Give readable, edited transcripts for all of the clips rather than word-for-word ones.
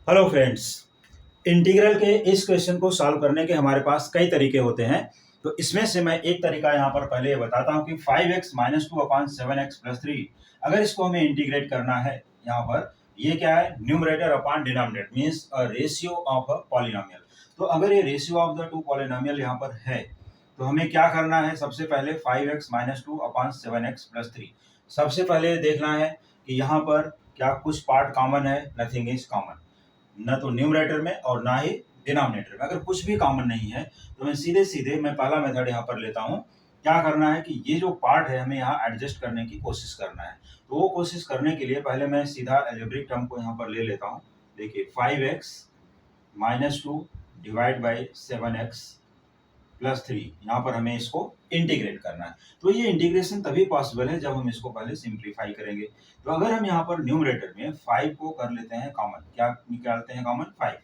Hello friends. Integral के इस question को सॉल्व करने के हमारे पास कई तरीके होते हैं। तो इसमें से मैं एक तरीका यहाँ पर पहले ये बताता हूँ कि 5x minus two upon 7x plus 3, अगर इसको हमें इंटीग्रेट करना है यहाँ पर, ये क्या है, numerator upon denominator means a ratio of a polynomial. तो अगर ये ratio of the two polynomial यहाँ पर है तो हमें क्या करना है, सबसे पहले 5x minus two upon 7x plus 3, सबसे पहले देखना है कि यहाँ पर क्या कुछ पार्ट कॉमन है, नथिंग इज कॉमन, न तो न्यूमरेटर में और ना ही डिनोमिनेटर में। अगर कुछ भी कॉमन नहीं है तो मैं सीधे सीधे मैं पहला मेथड यहाँ पर लेता हूँ। क्या करना है कि ये जो पार्ट है हमें यहाँ एडजस्ट करने की कोशिश करना है। तो वो कोशिश करने के लिए पहले मैं सीधा एल्जेब्रिक टर्म को यहाँ पर ले लेता हूँ। देखिए 5x minus two divide by 7x plus 3, यहाँ पर हमें इसको इंटीग्रेट करना है। तो ये इंटीग्रेशन तभी पॉसिबल है जब हम इसको पहले सिंप्लीफाई करेंगे। तो अगर हम यहाँ पर न्यूमरेटर में 5 को कर लेते हैं कॉमन, क्या निकालते हैं कॉमन 5,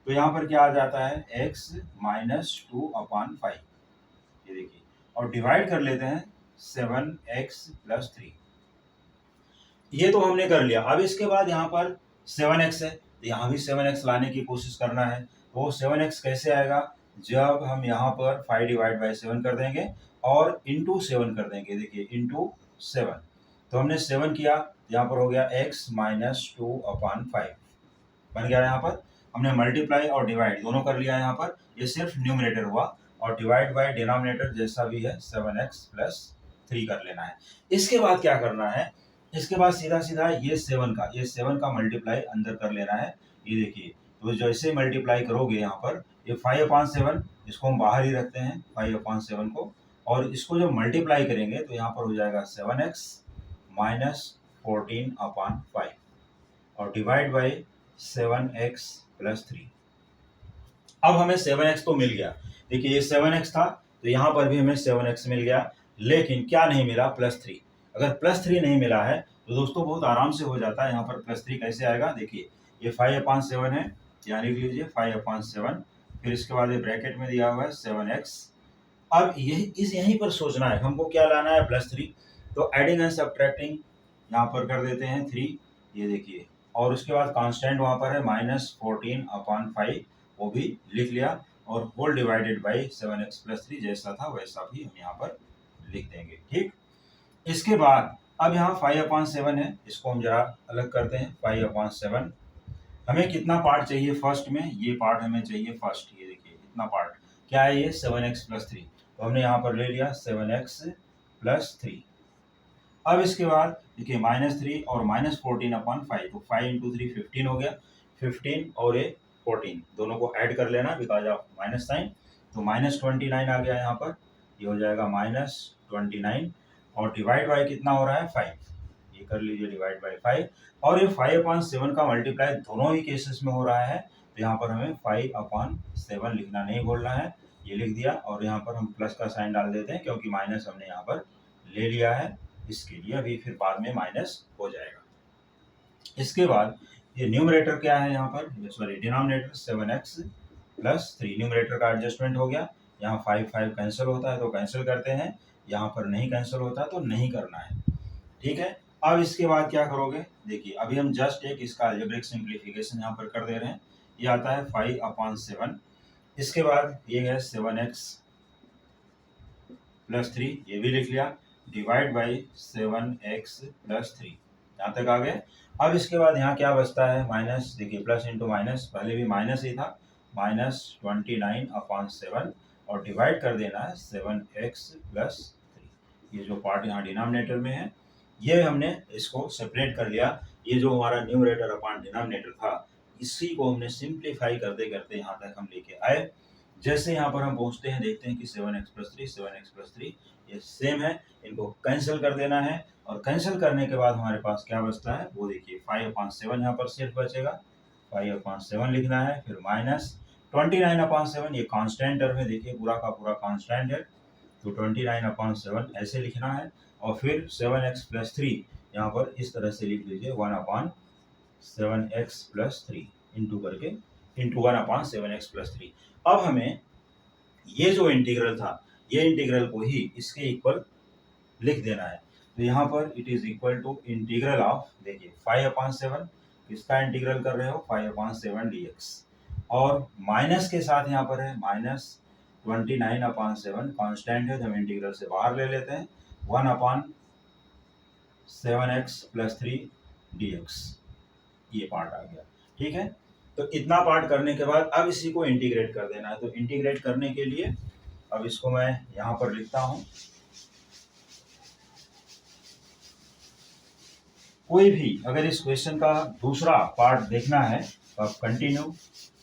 तो यहाँ पर क्या आ जाता है x माइनस टू अपॉन 5, ये देखिए, और डिवाइड कर लेते हैं 7x प्लस 3। ये तो हमने कर लिया। अब इसके बाद यहाँ पर 7x है तो यहाँ भी 7x लाने की कोशिश करना है। तो 7x कैसे आएगा, जब हम यहाँ पर 5 डिवाइड बाई 7 कर देंगे और इंटू 7 कर देंगे। देखिए इंटू 7, तो हमने 7 किया, यहाँ पर हो गया x माइनस टू अपॉन 5 बन गया। यहाँ पर हमने मल्टीप्लाई और डिवाइड दोनों कर लिया। यहाँ पर ये सिर्फ न्यूमरेटर हुआ, और डिवाइड बाय डिनोमिनेटर जैसा भी है 7x प्लस 3 कर लेना है। इसके बाद क्या करना है, इसके बाद सीधा सीधा ये 7 का मल्टीप्लाई अंदर कर लेना है। ये देखिए, तो जैसे मल्टीप्लाई करोगे यहाँ पर ये 5/7, इसको हम बाहर ही रखते हैं 5/7 को, और इसको जब मल्टीप्लाई करेंगे तो यहाँ पर हो जाएगा 7x माइनस 14/5 और डिवाइड बाई 7x प्लस 3। अब हमें 7x तो मिल गया। देखिए ये 7x था तो यहाँ पर भी हमें 7x मिल गया, लेकिन क्या नहीं मिला, प्लस 3। अगर प्लस 3 नहीं मिला है तो दोस्तों बहुत आराम से हो जाता है। यहाँ पर प्लस 3 कैसे आएगा, देखिए ये 5/7 है, यहाँ लिख लीजिए 5/7, फिर इसके बाद ये ब्रैकेट में दिया हुआ है 7x। अब यहीं पर सोचना है हमको, क्या लाना है, प्लस 3। तो एडिंग एंड सब्ट्रैक्टिंग यहाँ पर कर देते हैं 3, ये देखिए, और उसके बाद कांस्टेंट वहाँ पर है -14/5, वो भी लिख लिया, और whole divided by 7x plus 3 जैसा था वैसा भी हम यहाँ पर लिख देंगे। ठीक, इसके बाद अब यहाँ 5/7 है, इसको हम जरा अलग करते हैं। 5/7 हमें कितना पार्ट चाहिए फर्स्ट में, ये पार्ट हमें चाहिए फर्स्ट, ये देखिए इतना पार्ट क्या है, ये 7x प्लस 3, तो हमने यहाँ पर ले लिया 7x प्लस 3। अब इसके बाद देखिए -3 और -14/5, तो 5 इंटू 3 15 हो गया, 15 और ये 14 दोनों को ऐड कर लेना बिकॉज ऑफ माइनस साइन, तो -29 आ गया यहाँ पर, ये हो जाएगा -29, और डिवाइड बाय कितना हो रहा है 5, ये कर लीजिए डिवाइड बाय 5, और ये 5/7 का मल्टीप्लाई दोनों ही केसेस में हो रहा है, तो यहाँ पर हमें 5/7 लिखना नहीं भूलना है, ये लिख दिया, और यहाँ पर हम प्लस का साइन डाल देते हैं क्योंकि माइनस हमने यहाँ पर ले लिया है, इसके लिए अभी फिर बाद में माइनस हो जाएगा। इसके बाद ये न्यूमरेटर क्या है, यहाँ पर sorry denominator 7x plus 3, numerator का एडजस्टमेंट हो गया। यहाँ 5 कैंसिल होता है तो कैंसिल करते हैं, यहाँ पर नहीं कैंसिल होता तो नहीं करना है। ठीक है, अब इसके बाद क्या करोगे, देखिए अभी हम जस्ट एक इसका अलजेब्रिक सिंप्लीफिकेशन यहाँ पर कर दे रहे हैं। ये आता है 5/7, इसके बाद ये है 7x प्लस 3, ये भी लिख लिया, डिवाइड बाई 7x प्लस 3, यहाँ तक आ गए। अब इसके बाद यहाँ क्या बचता है, माइनस, देखिए प्लस इंटू माइनस, पहले भी माइनस ही था, -29/7, और डिवाइड कर देना है 7x प्लस 3। ये जो पार्ट यहाँ डिनोमिनेटर में है ये हमने इसको सेपरेट कर लिया। ये जो हमारा न्यूमरेटर अपॉन डिनोमिनेटर था इसी को हमने सिंप्लीफाई करते करते यहाँ तक हम लेके आए। जैसे यहाँ पर हम पहुँचते हैं देखते हैं कि 7x+3 ये सेम है, इनको कैंसिल कर देना है, और कैंसिल करने के बाद हमारे पास क्या बचता है वो देखिए 5/7 यहाँ पर सिर्फ बचेगा, 5/7 लिखना है, फिर -29/7, ये कांस्टेंट टर्म है, देखिए पूरा का पूरा कांस्टेंट है, तो 29/7 ऐसे लिखना है, और फिर 7x प्लस 3 यहाँ पर इस तरह से लिख लीजिए 1/7x प्लस 3 इंटू करके, इंटू 1/7x प्लस 3। अब हमें ये जो इंटीग्रल था ये इंटीग्रल को ही इसके इक्वल लिख देना है। तो यहाँ पर it is equal to integral of, देखिए 5/7 इसका इंटीग्रल कर रहे हो 5/7 dx, और माइनस के साथ यहाँ पर है -29/7 कांस्टेंट है, तो हम इंटीग्रल से बाहर ले लेते हैं 1/7x+3 dx, ये पार्ट आ गया। ठीक है, तो इतना पार्ट करने के बाद अब इसी को इंटीग्रेट कर देना है। तो इंटीग्रेट करने के लिए अब इसको मैं यहाँ पर लिखता हूँ। कोई भी अगर इस क्वेश्चन का दूसरा पार्ट देखना है तो आप कंटिन्यू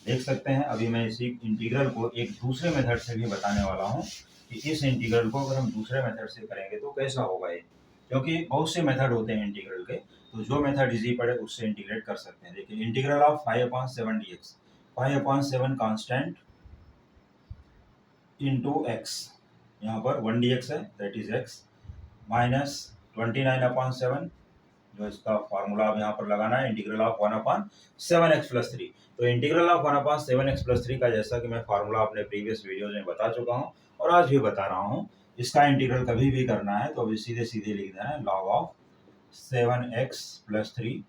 देख सकते हैं। अभी मैं इसी इंटीग्रल को एक दूसरे मेथड से भी बताने वाला हूँ कि इस इंटीग्रल को अगर हम दूसरे मेथड से करेंगे तो कैसा होगा ये, क्योंकि बहुत से मेथड होते हैं इंटीग्रल के, तो जो मेथड इजी पड़े उससे इंटीग्रेट कर सकते हैं। देखिए integral of 5/7 dx, 5/7 constant into x, यहाँ पर 1 dx है दैट इज एक्स, माइनस 29/7 जो इसका फार्मूला अब यहाँ पर लगाना है, इंटीग्रल ऑफ 1/7x+3। तो इंटीग्रल ऑफ 1/7x+3 का जैसा कि मैं फार्मूला अपने प्रीवियस वीडियो में बता चुका हूँ और आज भी बता रहा हूँ, इसका इंटीग्रल कभी भी करना है तो अभी सीधे सीधे लिख देना है log ऑफ 7x+3,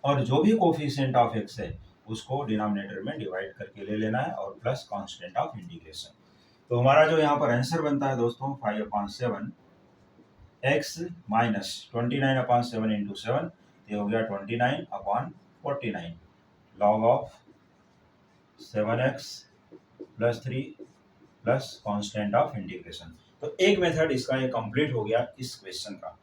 और जो भी कोफिशिएंट ऑफ x है उसको डिनोमिनेटर में डिवाइड करके ले लेना है और प्लस कांस्टेंट ऑफ इंटीग्रेशन। तो हमारा जो यहाँ पर आंसर बनता है दोस्तों 5/7 x माइनस 29/7 इंटू 7, ये हो गया 29/49 log of 7x+3 plus constant of integration. तो एक मेथड इसका ये कंप्लीट हो गया इस क्वेश्चन का।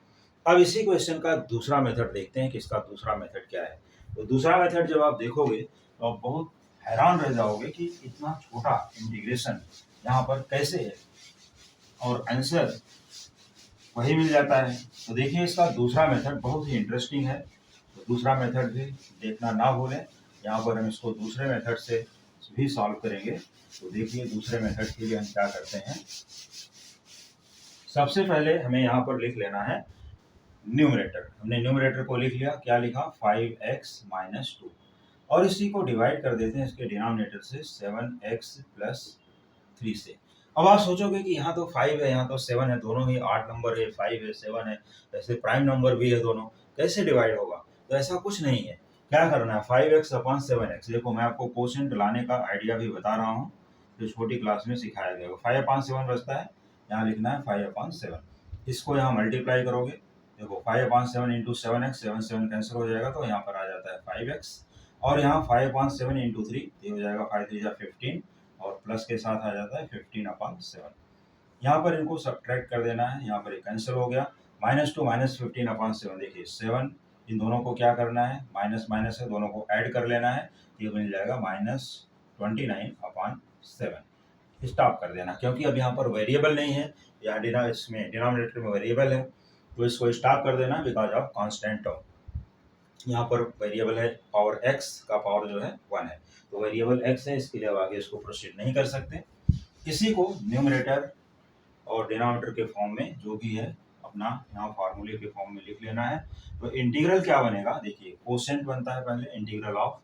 अब इसी क्वेश्चन का दूसरा मेथड देखते हैं कि इसका दूसरा मेथड क्या है। तो दूसरा मेथड जब आप देखोगे तो आप बहुत हैरान रह जाओगे कि इतना छोटा इंटीग्रेशन यहाँ पर कैसे है और आंसर वही मिल जाता है। तो देखिए इसका दूसरा मेथड बहुत ही इंटरेस्टिंग है, तो दूसरा मेथड भी देखना ना भूलें। यहाँ पर हम इसको दूसरे मेथड से भी सॉल्व करेंगे। तो देखिए दूसरे मेथड के लिए हम क्या करते हैं, सबसे पहले हमें यहाँ पर लिख लेना है न्यूमरेटर। हमने न्यूमरेटर को लिख लिया, क्या लिखा 5x-2, और इसी को डिवाइड कर देते हैं इसके डिनोमिनेटर से 7x+3 से। अब आप सोचोगे कि यहाँ तो 5 है यहाँ तो 7 है, दोनों ही 8 नंबर है, 5 है 7 है, ऐसे प्राइम नंबर भी है दोनों, कैसे डिवाइड होगा? तो ऐसा कुछ नहीं है। क्या करना है 5x/7x, देखो मैं आपको कोशेंट लाने का आइडिया भी बता रहा हूँ जो छोटी क्लास में सिखाया गया। 5/7 बचता है, यहाँ लिखना है 5/7, इसको यहाँ मल्टीप्लाई करोगे, देखो 5/7 इंटू 7x, 7 कैंसिल हो जाएगा तो यहाँ पर आ जाता है 5x, और यहाँ 5/7 इंटू 3, ये हो जाएगा 5 3 15, और प्लस के साथ आ जाता है 15/7। यहाँ पर इनको सब्ट्रैक्ट कर देना है, यहाँ पर कैंसिल हो गया, -2 -15/7। देखिए 7 इन दोनों को क्या करना है, माइनस माइनस है, दोनों को ऐड कर लेना है, ये मिल जाएगा -29/7। स्टॉप कर देना, क्योंकि अब यहाँ पर वेरिएबल नहीं है, यहाँ इसमें डिनोमिनेटर में वेरिएबल है, तो इसको स्टॉप कर देना बिकॉज ऑफ कांस्टेंट टर्म। यहाँ पर वेरिएबल है पावर x का पावर जो है 1 है, तो वेरिएबल x है, इसके लिए अब आगे इसको प्रोसीड नहीं कर सकते। इसी को न्यूमरेटर और डिनोमिनेटर के फॉर्म में जो भी है अपना यहाँ फार्मूले के फॉर्म में लिख लेना है। तो इंटीग्रल क्या बनेगा, देखिए कोसेंट बनता है पहले इंटीग्रल ऑफ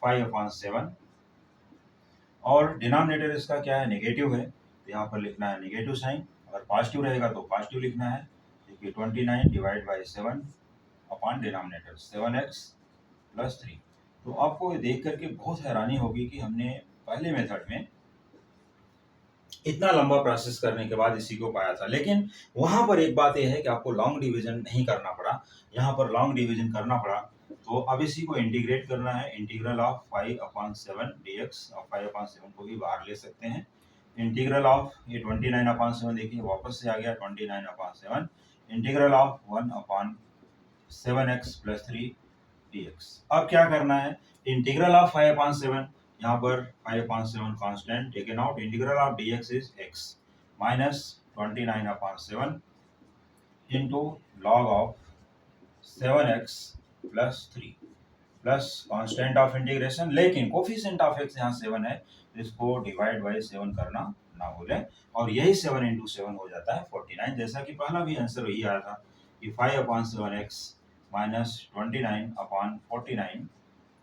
5/7, और डिनोमिनेटर इसका क्या है नेगेटिव है, तो यहाँ पर लिखना है नेगेटिव साइन, अगर पॉजिटिव रहेगा तो पॉजिटिव लिखना है। देखिए 29 divide by 7 upon denominator 7x+3। तो आपको देख करके बहुत हैरानी होगी कि हमने पहले मेथड में इतना लंबा प्रोसेस करने के बाद इसी को पाया था, लेकिन वहां पर एक बात यह है कि आपको लॉन्ग डिवीजन नहीं करना पड़ा, यहाँ पर लॉन्ग डिवीजन करना पड़ा। तो अब इसी को इंटीग्रेट करना है, इंटीग्रल ऑफ 5/7 dx, और 5/7 को भी बाहर ले सकते हैं। इंटीग्रल ऑफ ये 29/7, देखिए वापस से आ गया 29/7, इंटीग्रल ऑफ 1/7x+3 dx। अब क्या करना है, इंटीग्रल ऑफ 5/7, यहाँ पर 5/7 constant taken out, integral of dx is x minus 29/7 into log of 7x+3 plus constant of integration, लेकिन कोफिशिएंट ऑफ x यहाँ 7 है, इसको डिवाइड बाई 7 करना ना भूलें, और यही 7 इंटू 7 हो जाता है 49, जैसा कि पहला भी आंसर वही आया था कि 5/7x minus 29/49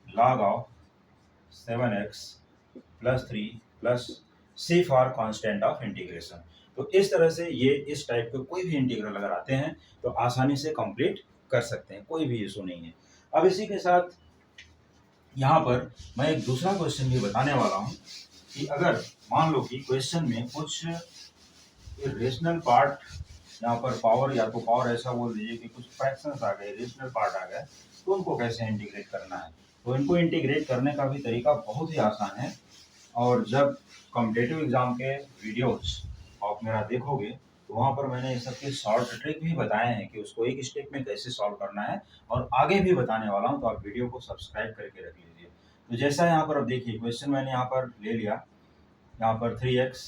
log of 7x+3 plus C for constant of integration. तो इस तरह से ये इस टाइप के कोई भी इंटीग्रल अगर आते हैं तो आसानी से कंप्लीट कर सकते हैं, कोई भी इशू नहीं है। अब इसी के साथ यहाँ पर मैं एक दूसरा क्वेश्चन भी बताने वाला हूँ कि अगर मान लो कि क्वेश्चन में कुछ रेशनल पार्ट, यहाँ पर पावर या तो पावर ऐसा बोल दीजिए कि कुछ फ्रैक्शंस आ गए, रेशनल पार्ट आ गए, तो उनको कैसे इंटीग्रेट करना है। तो इनको इंटीग्रेट करने का भी तरीका बहुत ही आसान है। और जब कॉम्पिटेटिव एग्जाम के वीडियोस आप मेरा देखोगे तो वहाँ पर मैंने ये सबके शॉर्ट ट्रिक भी बताए हैं कि उसको एक स्टेप में कैसे सॉल्व करना है, और आगे भी बताने वाला हूँ, तो आप वीडियो को सब्सक्राइब करके रख लीजिए। तो जैसा यहाँ पर अब देखिए क्वेश्चन मैंने यहाँ पर ले लिया, यहाँ पर 3x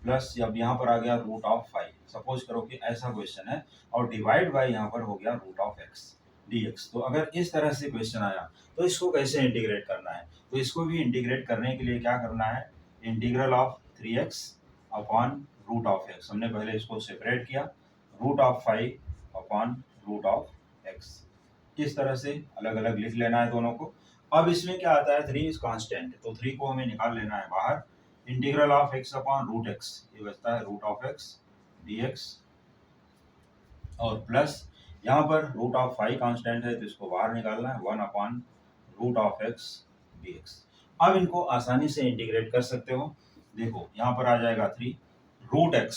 प्लस अब यहाँ पर आ गया √5। सपोज करो कि ऐसा क्वेश्चन है और डिवाइड बाय यहाँ पर हो गया √x dx। तो अगर इस तरह से क्वेश्चन आया तो इसको कैसे इंटीग्रेट करना है। तो इसको भी इंटीग्रेट करने के लिए क्या करना है, integral of 3x upon √x। हमने पहले इसको सेपरेट किया, √5 अपॉन √x। इस तरह से अलग अलग लिख लेना है दोनों को। अब इसमें क्या आता है, 3 इज कांस्टेंट, तो 3 को हमें निकाल लेना है बाहर। Integral of x upon √x, ये बचता है √x dx, और प्लस यहाँ पर √5 कांस्टेंट है तो इसको बाहर निकालना है, 1 अपॉन √x dx। अब इनको आसानी से इंटीग्रेट कर सकते हो। देखो यहाँ पर आ जाएगा 3 √x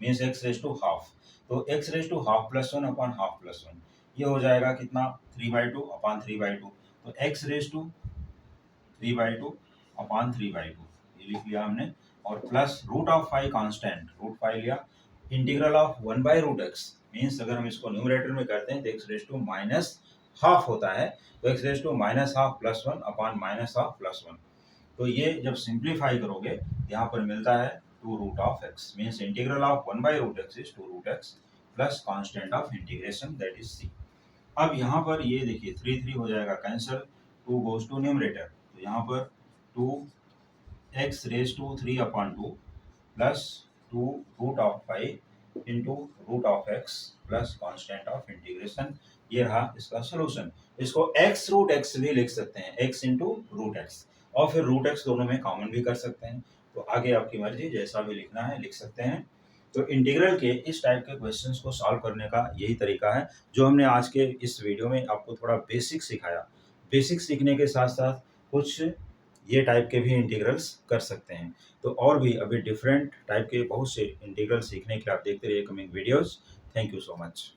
means x raise to half, तो x raise to half plus 1 upon half plus 1, ये हो जाएगा कितना 3/2 अपॉन 3/2, तो x रेज टू 3/2 अपॉन 3/2 ये लिख लिया हमने। और प्लस √5 कांस्टेंट, √5 लिया, इंटीग्रल ऑफ 1/√x मीन्स अगर हम इसको न्यूमरेटर में करते हैं तो x raise to minus half होता है, तो x raise to minus half plus 1 upon minus half plus 1। तो ये जब सिंप्लीफाई करोगे यहाँ पर मिलता है 2√x means integral of 1/√x is 2√x plus constant of integration that is c। अब यहाँ पर ये देखिए 3 हो जाएगा कैंसिल, 2 गोज टू न्यूमरेटर, तो यहाँ पर 2x raise to 3 upon 2 plus 2√5 into √x plus constant of integration, ये रहा इसका सोल्यूशन। इसको x√x भी लिख सकते हैं, x इंटू √x, और फिर √x दोनों में कॉमन भी कर सकते हैं। तो आगे आपकी मर्जी, जैसा भी लिखना है लिख सकते हैं। तो इंटीग्रल के इस टाइप के क्वेश्चंस को सॉल्व करने का यही तरीका है जो हमने आज के इस वीडियो में आपको थोड़ा बेसिक सिखाया। बेसिक सीखने के साथ साथ कुछ ये टाइप के भी इंटीग्रल्स कर सकते हैं। तो और भी अभी डिफरेंट टाइप के बहुत से इंटीग्रल सीखने के लिए आप देखते रहिए coming videos. Thank you so much.